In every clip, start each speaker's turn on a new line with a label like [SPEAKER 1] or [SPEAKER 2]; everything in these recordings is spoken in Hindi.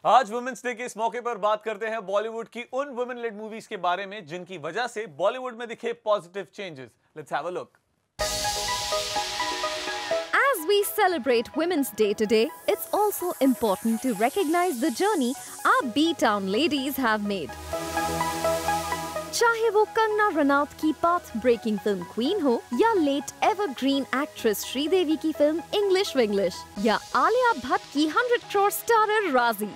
[SPEAKER 1] आज वुमेन्स डे के इस मौके पर बात करते हैं बॉलीवुड की उन वुमेन लेड मूवीज के बारे में जिनकी वजह से बॉलीवुड में दिखे positive changes. Let's have a look.
[SPEAKER 2] As we celebrate Women's Day today, it's also important to recognize the journey our B-Town ladies have made. चाहे वो कंगना रनौत की पाथ ब्रेकिंग फिल्म क्वीन हो या लेट एवरग्रीन एक्ट्रेस श्रीदेवी की फिल्म इंग्लिश विंग्लिश या आलिया भट्ट की 100 करोड़ स्टारर राजी।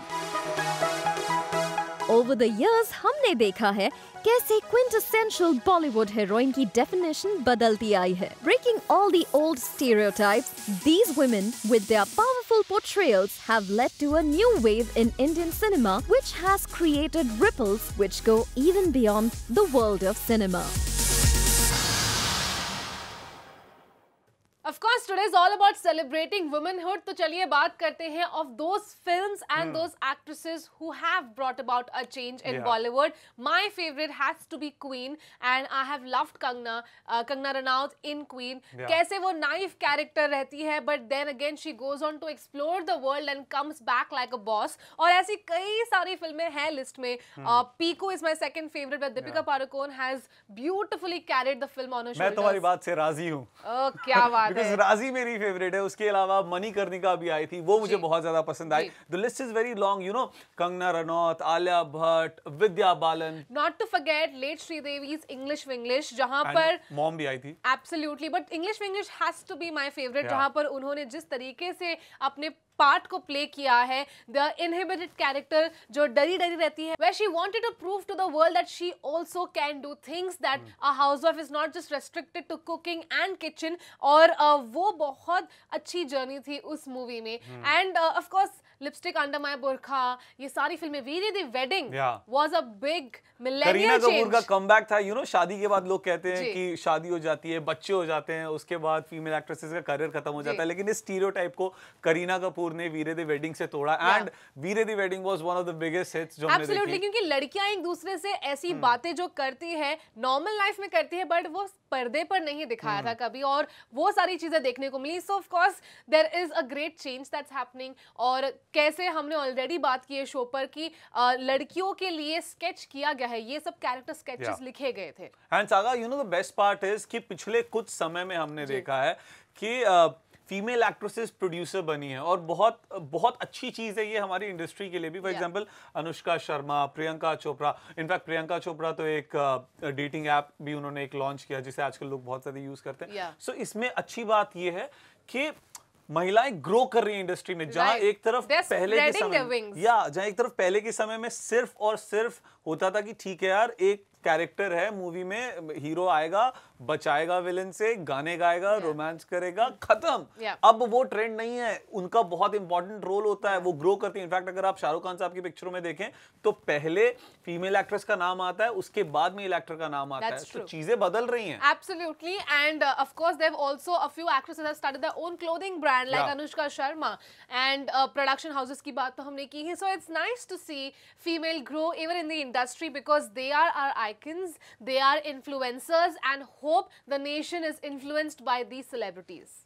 [SPEAKER 2] ओवर द इयर्स हमने देखा है कैसे क्विंटेसेंशियल बॉलीवुड हीरोइन की डेफिनेशन बदलती आई है। Breaking all the old stereotypes, these women with their powerful portrayals have led to a new wave in Indian cinema which has created ripples which go even beyond the world of cinema.
[SPEAKER 3] Of course, today is all about celebrating womanhood. तो चलिए बात करते हैं of those films and those actresses who have brought about a change in Bollywood. My favorite has to be Queen, and I have loved Kangna Ranaut in Queen. कैसे वो naive character रहती है, but then again she goes on to explore the world and comes back like a boss. और ऐसी कई सारी फिल्में हैं लिस्ट में. Piku is my second favorite, but Deepika Padukone has beautifully carried the film on her shoulders.
[SPEAKER 1] मैं तुम्हारी बात से राजी हूँ।
[SPEAKER 3] क्या बात
[SPEAKER 1] Because राजी मेरी फेवरेट है। उसके अलावा मणिकर्णिका भी आई थी, वो मुझे बहुत ज्यादा पसंद आई। The list is very long, you know. Kangana Ranaut, Alia Bhatt, Vidya Balan.
[SPEAKER 3] Not to forget late Sridevi's English Winglish, जहाँ पर
[SPEAKER 1] मॉम भी आई थी।
[SPEAKER 3] Absolutely, but English Winglish has to be my favorite, जहाँ पर उन्होंने जिस तरीके से अपने पार्ट को प्ले किया है, द इनहिबिटेड कैरेक्टर जो डरी डरी रहती है, where she wanted to prove to the world that she also can do things, that a housewife is not just restricted to cooking and kitchen, और वो बहुत अच्छी जर्नी थी उस मूवी में। End of course lipstick under my बुरखा, ये सारी फिल्में, वीरे the wedding was a big millennial change.
[SPEAKER 1] Kareena Kapoor का कमबैक था, यू नो। शादी के बाद लोग कहते हैं कि शादी हो जाती है, बच्चे हो जाते हैं, उसके बाद फीमेल एक्ट्रेसेस का करियर खत्म हो जाता है, लेकिन इस स्टीरियोटाइप को करीना कपूर ने वीरे द वेडिंग से तोड़ा। And Veere the wedding was one of the biggest hits जो हमने देखी।
[SPEAKER 3] एब्सोल्युटली, क्योंकि लड़कियां एक दूसरे से ऐसी बातें जो करती है नॉर्मल लाइफ में करती है, बट वो पर्दे पर नहीं दिखाया था कभी, और वो सारी चीजें देखने को मिली। सो of course there is a great change that's happening. और कैसे हमने ऑलरेडी बात की है शो पर कि लड़कियों के लिए स्केच किया गया है, ये सब कैरेक्टर स्केचेस लिखे गए थे।
[SPEAKER 1] And saga, you know the best part is कि पिछले कुछ समय में हमने देखा है कि फीमेल एक्ट्रेसेस प्रोड्यूसर बनी है, और बहुत बहुत अच्छी चीज है ये हमारी इंडस्ट्री के लिए भी। For example Anushka Sharma, Priyanka Chopra. In fact Priyanka Chopra तो एक डेटिंग ऐप भी उन्होंने एक लॉन्च किया जिसे आजकल लोग बहुत ज्यादा यूज करते हैं। सो इसमें अच्छी बात ये है कि महिलाएं ग्रो कर रही है इंडस्ट्री में। जहां एक तरफ पहले के समय में सिर्फ और सिर्फ होता था कि ठीक है यार, एक कैरेक्टर है मूवी में, हीरो आएगा, बचाएगा विलन से, गाने गाएगा, रोमांस करेगा, खत्म। अब वो ट्रेंड नहीं है, उनका बहुत इंपॉर्टेंट रोल होता है, वो ग्रो करती है। इनफैक्ट अगर आप शाहरुख खान साहब की पिक्चरों में देखें तो पहले फीमेल एक्ट्रेस का नाम आता है, उसके बाद मेल एक्टर का नाम आता है। तो चीजें बदल रही हैं।
[SPEAKER 3] Absolutely, and of course there have also a few actresses have started their own clothing brand like Anushka Sharma, and production houses की बात तो हमने की है। So it's nice to see female grow even in the industry, because they are our icons, they are influencers, and hope the nation is influenced by these celebrities.